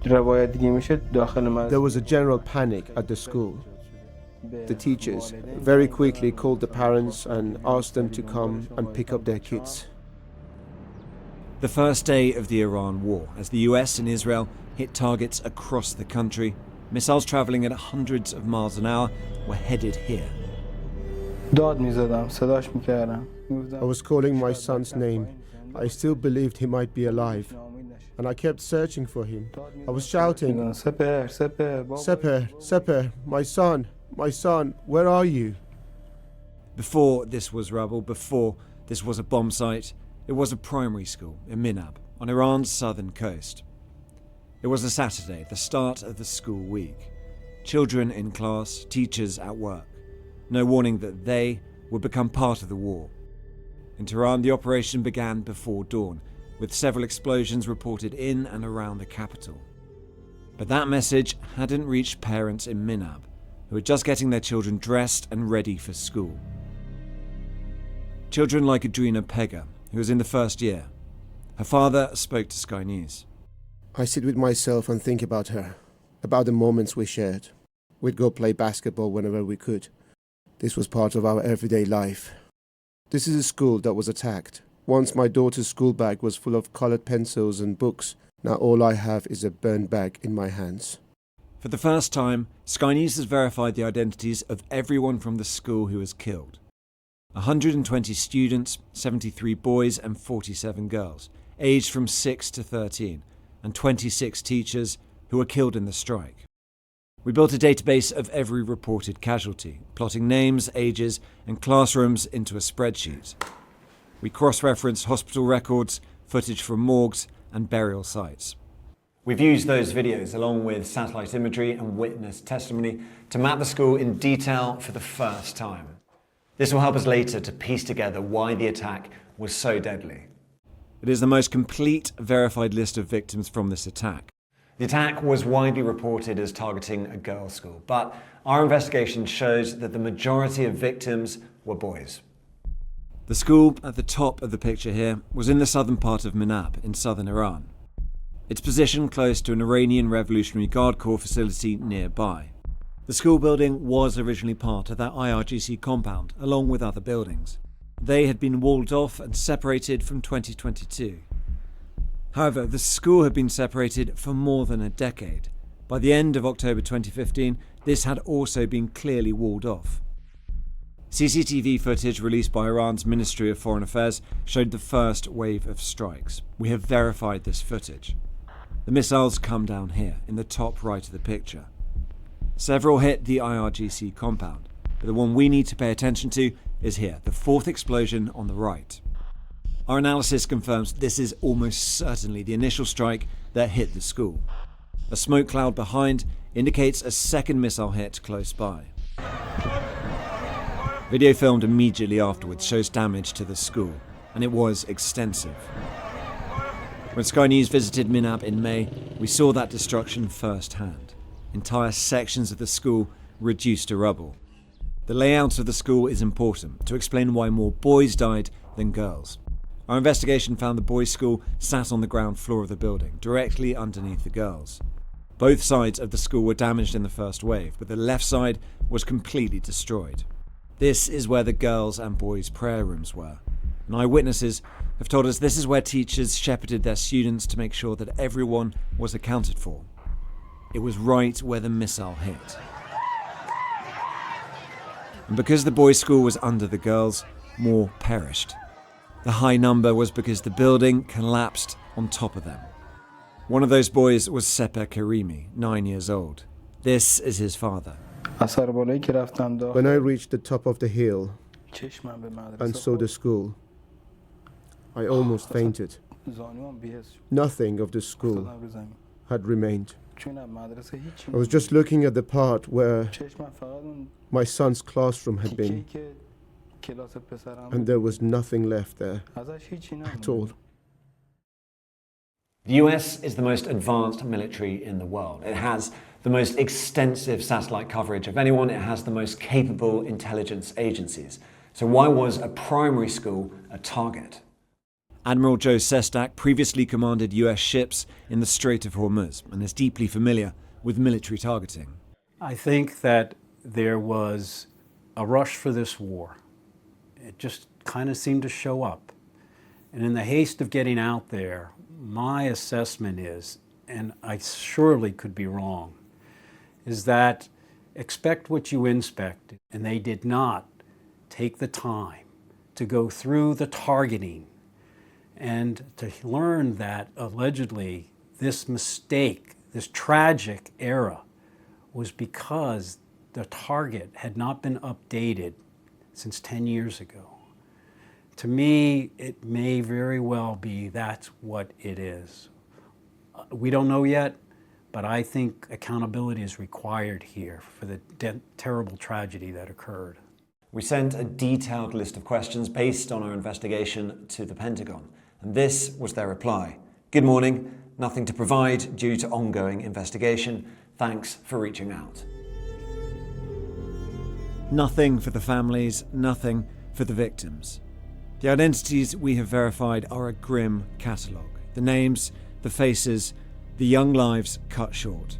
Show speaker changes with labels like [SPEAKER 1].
[SPEAKER 1] There was a general panic at the school. The teachers very quickly called the parents and asked them to come and pick up their kids.
[SPEAKER 2] The first day of the Iran war, as the US and Israel hit targets across the country, missiles travelling at hundreds of miles an hour were headed here.
[SPEAKER 1] I was calling my son's name. I still believed he might be alive, and I kept searching for him. I was shouting, Seper, my son, where are you?
[SPEAKER 2] Before this was rubble, before this was a bomb site, it was a primary school in Minab, on Iran's southern coast. It was a Saturday, the start of the school week. Children in class, teachers at work. No warning that they would become part of the war. In Tehran, the operation began before dawn, with several explosions reported in and around the capital. But that message hadn't reached parents in Minab, who were just getting their children dressed and ready for school. Children like Adrina Pega, who was in the first year. Her father spoke to Sky News.
[SPEAKER 1] I sit with myself and think about her, about the moments we shared. We'd go play basketball whenever we could. This was part of our everyday life. This is a school that was attacked. Once my daughter's school bag was full of colored pencils and books. Now all I have is a burned bag in my hands.
[SPEAKER 2] For the first time, Sky News has verified the identities of everyone from the school who was killed. 120 students, 73 boys and 47 girls, aged from 6 to 13, and 26 teachers who were killed in the strike. We built a database of every reported casualty, plotting names, ages, and classrooms into a spreadsheet. We cross-referenced hospital records, footage from morgues, and burial sites. We've used those videos along with satellite imagery and witness testimony to map the school in detail for the first time. This will help us later to piece together why the attack was so deadly. It is the most complete, verified list of victims from this attack. The attack was widely reported as targeting a girls' school, but our investigation shows that the majority of victims were boys. The school at the top of the picture here was in the southern part of Minab in southern Iran. It's positioned close to an Iranian Revolutionary Guard Corps facility nearby. The school building was originally part of that IRGC compound, along with other buildings. They had been walled off and separated from 2022. However, the school had been separated for more than a decade. By the end of October 2015, this had also been clearly walled off. CCTV footage released by Iran's Ministry of Foreign Affairs showed the first wave of strikes. We have verified this footage. The missiles come down here, in the top right of the picture. Several hit the IRGC compound, but the one we need to pay attention to is here, the fourth explosion on the right. Our analysis confirms this is almost certainly the initial strike that hit the school. A smoke cloud behind indicates a second missile hit close by. Video filmed immediately afterwards shows damage to the school, and it was extensive. When Sky News visited Minab in May, we saw that destruction firsthand. Entire sections of the school reduced to rubble. The layout of the school is important to explain why more boys died than girls. Our investigation found the boys' school sat on the ground floor of the building, directly underneath the girls'. Both sides of the school were damaged in the first wave, but the left side was completely destroyed. This is where the girls' and boys' prayer rooms were. And eyewitnesses have told us this is where teachers shepherded their students to make sure that everyone was accounted for. It was right where the missile hit. And because the boys' school was under the girls', more perished. The high number was because the building collapsed on top of them. One of those boys was Seper Karimi, 9 years old. This is his father.
[SPEAKER 1] When I reached the top of the hill and saw the school, I almost fainted. Nothing of the school had remained. I was just looking at the part where my son's classroom had been, and there was nothing left there at all.
[SPEAKER 2] The US is the most advanced military in the world. It has the most extensive satellite coverage of anyone. It has the most capable intelligence agencies. So why was a primary school a target? Admiral Joe Sestak previously commanded US ships in the Strait of Hormuz and is deeply familiar with military targeting.
[SPEAKER 3] I think that there was a rush for this war. It just kind of seemed to show up. And in the haste of getting out there, my assessment is, and I surely could be wrong, is that expect what you inspect. And they did not take the time to go through the targeting and to learn that allegedly this mistake, this tragic error, was because the target had not been updated since 10 years ago. To me, it may very well be that's what it is. We don't know yet, but I think accountability is required here for the terrible tragedy that occurred.
[SPEAKER 2] We sent a detailed list of questions based on our investigation to the Pentagon, and this was their reply. Good morning. Nothing to provide due to ongoing investigation. Thanks for reaching out. Nothing for the families, nothing for the victims. The identities we have verified are a grim catalogue. The names, the faces, the young lives cut short.